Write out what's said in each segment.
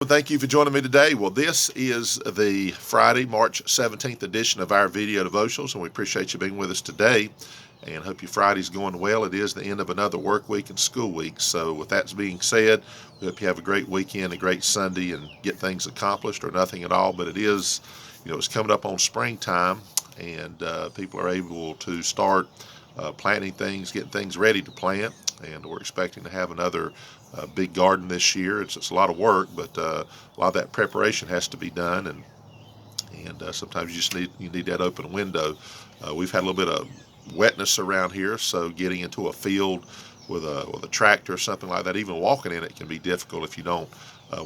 Well, thank you for joining me today. Well, this is the Friday, March 17th edition of our video devotionals, and we appreciate you being with us today and hope your Friday's going well. It is the end of another work week and school week. So with that being said, we hope you have a great weekend, a great Sunday, and get things accomplished or nothing at all. But it is, it's coming up on springtime, and people are able to start planting things, getting things ready to plant. And we're expecting to have another big garden this year. It's a lot of work, but a lot of that preparation has to be done, and sometimes you need that open window. We've had a little bit of wetness around here, so getting into a field with a tractor or something like that, even walking in it, can be difficult if you don't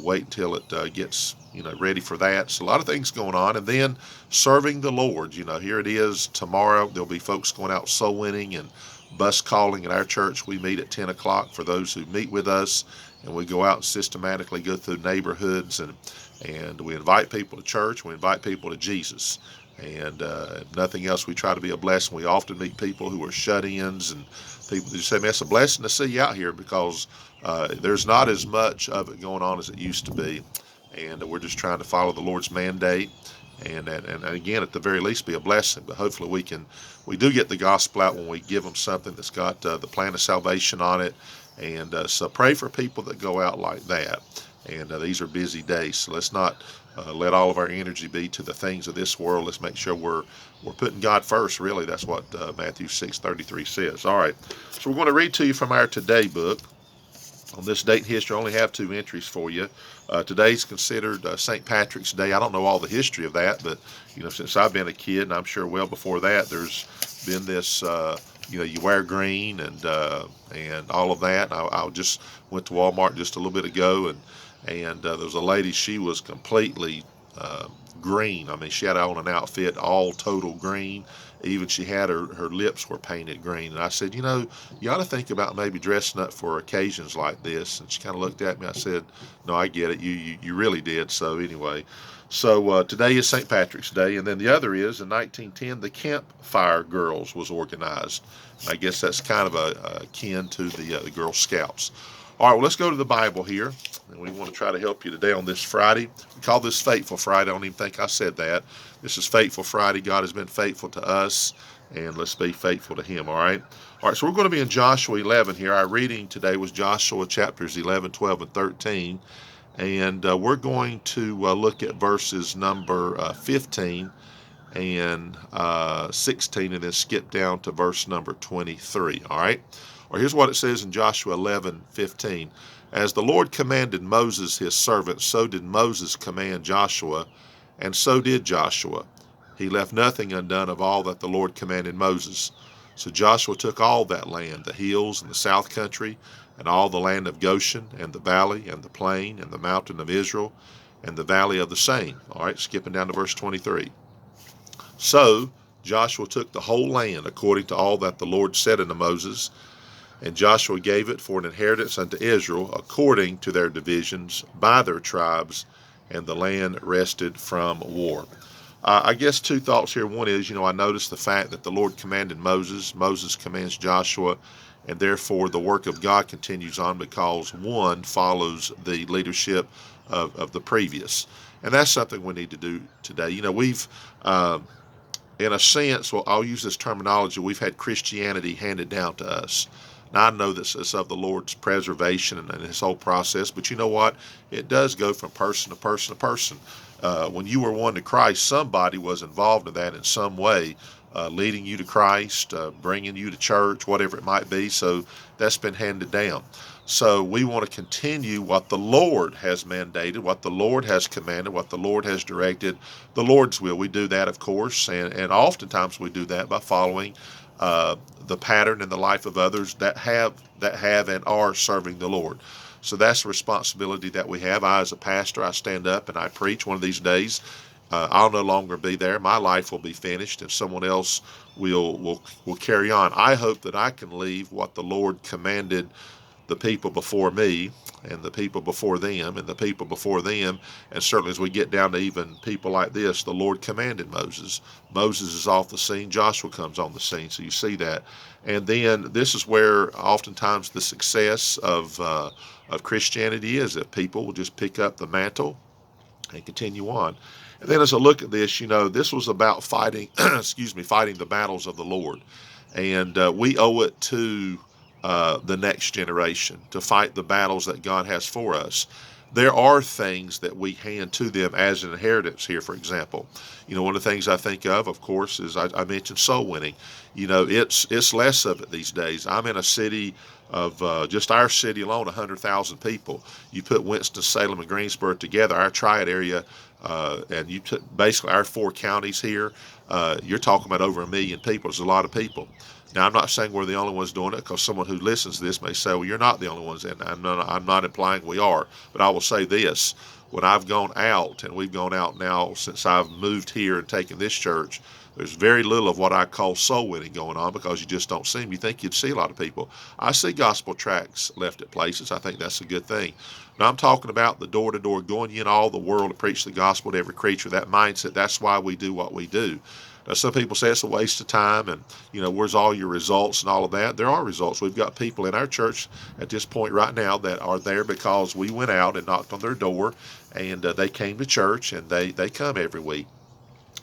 wait until it gets ready for that. So a lot of things going on, and then serving the Lord. Here it is tomorrow. There'll be folks going out soul winning and bus calling at our church. We meet at 10 o'clock for those who meet with us, and we go out and systematically go through neighborhoods, and we invite people to church. We invite people to Jesus. And if nothing else, we try to be a blessing. We often meet people who are shut-ins, and people who say, man, it's a blessing to see you out here, because there's not as much of it going on as it used to be. And we're just trying to follow the Lord's mandate, and again, at the very least, be a blessing. But hopefully we do get the gospel out when we give them something that's got the plan of salvation on it. And so pray for people that go out like that. And these are busy days, so let's not let all of our energy be to the things of this world. Let's make sure we're putting God first. Really, that's what Matthew 6:33 says. All right, so we're going to read to you from our Today book. On this date in history, I only have two entries for you. Today's considered St. Patrick's Day. I don't know all the history of that, but since I've been a kid, and I'm sure well before that, there's been this. You wear green and all of that. I just went to Walmart just a little bit ago, and there was a lady. She was completely green. I mean, she had on an outfit all total green. Even she had her lips were painted green. And I said, you ought to think about maybe dressing up for occasions like this. And she kind of looked at me. I said, no, I get it. You really did. So anyway, today is St. Patrick's Day. And then the other is, in 1910, the Campfire Girls was organized. And I guess that's kind of akin to the Girl Scouts. All right, well, let's go to the Bible here. And we want to try to help you today on this Friday. We call this Faithful Friday. I don't even think I said that. This is Faithful Friday. God has been faithful to us, and let's be faithful to Him, all right? All right, so we're going to be in Joshua 11 here. Our reading today was Joshua chapters 11, 12, and 13. And we're going to look at verses number 15 and 16, and then skip down to verse number 23, all right? Or here's what it says in Joshua 11:15. As the Lord commanded Moses his servant, so did Moses command Joshua, and so did Joshua. He left nothing undone of all that the Lord commanded Moses. So Joshua took all that land, the hills and the south country, and all the land of Goshen, and the valley, and the plain, and the mountain of Israel, and the valley of the same. All right, skipping down to verse 23. So Joshua took the whole land according to all that the Lord said unto Moses, and Joshua gave it for an inheritance unto Israel according to their divisions by their tribes, and the land rested from war. I guess two thoughts here. One is, I noticed the fact that the Lord commanded Moses. Moses commands Joshua, and therefore the work of God continues on because one follows the leadership of the previous. And that's something we need to do today. We've, in a sense, well, I'll use this terminology, we've had Christianity handed down to us. Now, I know this is of the Lord's preservation and His whole process, but you know what? It does go from person to person to person. When you were one to Christ, somebody was involved in that in some way, leading you to Christ, bringing you to church, whatever it might be. So that's been handed down. So we want to continue what the Lord has mandated, what the Lord has commanded, what the Lord has directed, the Lord's will. We do that, of course, and oftentimes we do that by following the pattern in the life of others that have and are serving the Lord. So that's the responsibility that we have. I, as a pastor, I stand up and I preach. One of these days, I'll no longer be there. My life will be finished, and someone else will carry on. I hope that I can leave what the Lord commanded the people before me and the people before them and the people before them. And certainly as we get down to even people like this, the Lord commanded Moses. Moses is off the scene. Joshua comes on the scene. So you see that. And then this is where oftentimes the success of Christianity is, that people will just pick up the mantle and continue on. And then as I look at this, this was about fighting, fighting the battles of the Lord. And we owe it to the next generation to fight the battles that God has for us. There are things that we hand to them as an inheritance here, for example. One of the things I think of course, is I mentioned soul winning. It's less of it these days. I'm in a city of just our city alone, 100,000 people. You put Winston-Salem and Greensboro together, our Triad area, and you took basically our 4 counties here, you're talking about over 1 million people. It's a lot of people. Now, I'm not saying we're the only ones doing it, because someone who listens to this may say, well, you're not the only ones, and I'm not implying we are. But I will say this. When I've gone out, and we've gone out now since I've moved here and taken this church, there's very little of what I call soul winning going on, because you just don't see them. You think you'd see a lot of people. I see gospel tracts left at places. I think that's a good thing. Now, I'm talking about the door-to-door, going in all the world to preach the gospel to every creature, that mindset. That's why we do what we do. Now, some people say it's a waste of time and, where's all your results and all of that? There are results. We've got people in our church at this point right now that are there because we went out and knocked on their door, and they came to church, and they come every week.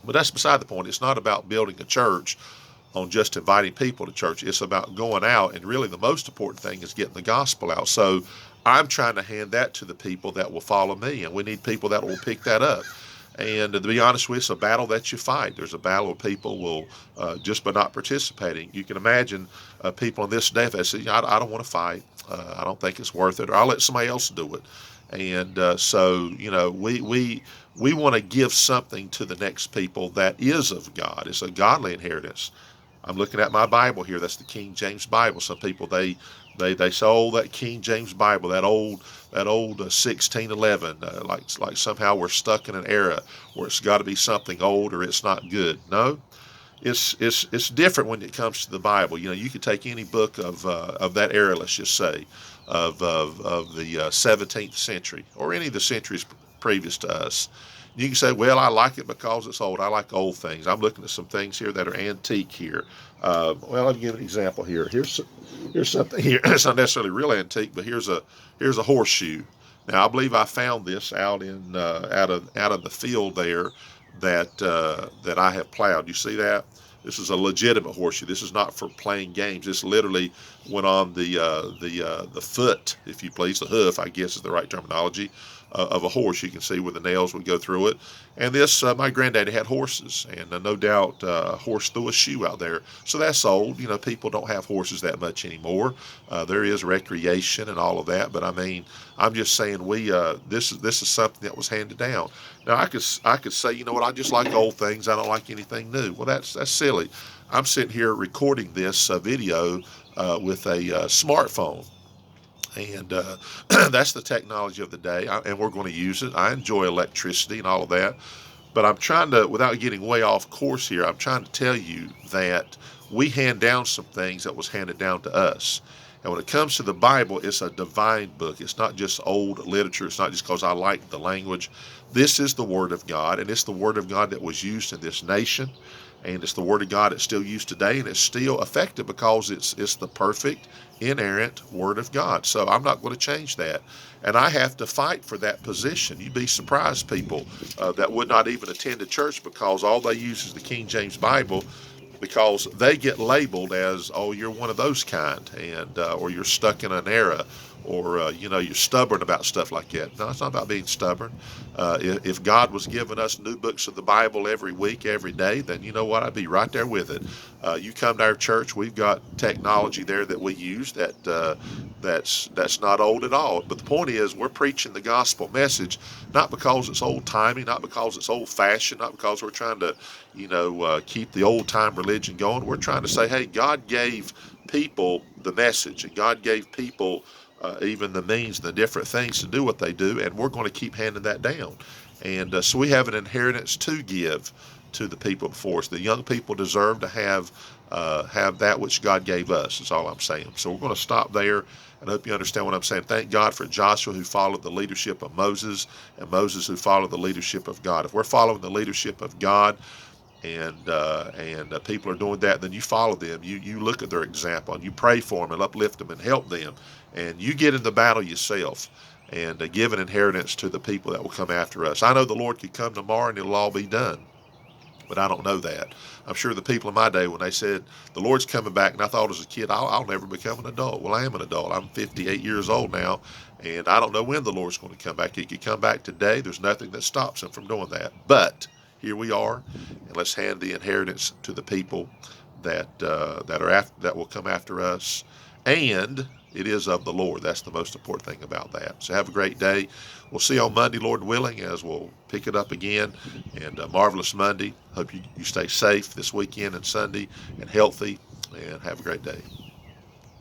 But that's beside the point. It's not about building a church on just inviting people to church. It's about going out, and really the most important thing is getting the gospel out. So I'm trying to hand that to the people that will follow me, and we need people that will pick that up. And to be honest with you, it's a battle that you fight. There's a battle where people will, just by not participating. You can imagine people in this day, if they say, I don't want to fight, I don't think it's worth it, or I'll let somebody else do it. And so, we want to give something to the next people that is of God. It's a godly inheritance. I'm looking at my Bible here. That's the King James Bible. Some people, they say, oh, that King James Bible, that old 1611, like somehow we're stuck in an era where it's got to be something old or it's not good. No, it's different when it comes to the Bible. You could take any book of that era, let's just say, of the 17th century or any of the centuries previous to us. You can say, well, I like it because it's old. I like old things. I'm looking at some things here that are antique here. Well, I'll give an example here. Here's something here. It's not necessarily real antique, but here's a horseshoe. Now, I believe I found this out in out of the field there that I have plowed. You see that? This is a legitimate horseshoe. This is not for playing games. This literally went on the foot, if you please, the hoof, I guess is the right terminology, of a horse. You can see where the nails would go through it. And this, my granddaddy had horses, and no doubt a horse threw a shoe out there. So that's old. People don't have horses that much anymore. There is recreation and all of that, but I mean, I'm just saying this is something that was handed down. Now I could say, you know what, I just like old things. I don't like anything new. Well, that's silly. I'm sitting here recording this video with a smartphone. And that's the technology of the day, and we're going to use it. I enjoy electricity and all of that, but I'm trying to, without getting way off course here, I'm trying to tell you that we hand down some things that was handed down to us. And when it comes to the Bible, it's a divine book. It's not just old literature. It's not just because I like the language. This is the Word of God, and it's the Word of God that was used in this nation. And it's the Word of God that's still used today, and it's still effective because it's the perfect, inerrant Word of God. So I'm not going to change that. And I have to fight for that position. You'd be surprised, people that would not even attend a church because all they use is the King James Bible, because they get labeled as, oh, you're one of those kind, and or you're stuck in an era, or you're stubborn about stuff like that. No, it's not about being stubborn. If God was giving us new books of the Bible every week, every day, then you know what? I'd be right there with it. You come to our church, we've got technology there that we use that's not old at all. But the point is, we're preaching the gospel message, not because it's old-timey, not because it's old-fashioned, not because we're trying to, keep the old-time religion going. We're trying to say, hey, God gave people the message, and God gave people even the means, the different things to do what they do, and we're going to keep handing that down. And so we have an inheritance to give to the people before us. The young people deserve to have that which God gave us, is all I'm saying. So we're going to stop there, and I hope you understand what I'm saying. Thank God for Joshua, who followed the leadership of Moses, and Moses, who followed the leadership of God. If we're following the leadership of God, and people are doing that, then you follow them. You look at their example, and you pray for them and uplift them and help them, and you get in the battle yourself, and give an inheritance to the people that will come after us. I know the Lord could come tomorrow and it'll all be done, but I don't know that. I'm sure the people in my day, when they said the Lord's coming back, and I thought as a kid, I'll never become an adult. Well, I am an adult. I'm 58 years old now, and I don't know when the Lord's going to come back. He could come back today. There's nothing that stops him from doing that. But here we are, and let's hand the inheritance to the people that will come after us, and it is of the Lord. That's the most important thing about that. So have a great day. We'll see you on Monday, Lord willing, as we'll pick it up again. And a marvelous Monday. Hope you stay safe this weekend and Sunday, and healthy, and have a great day.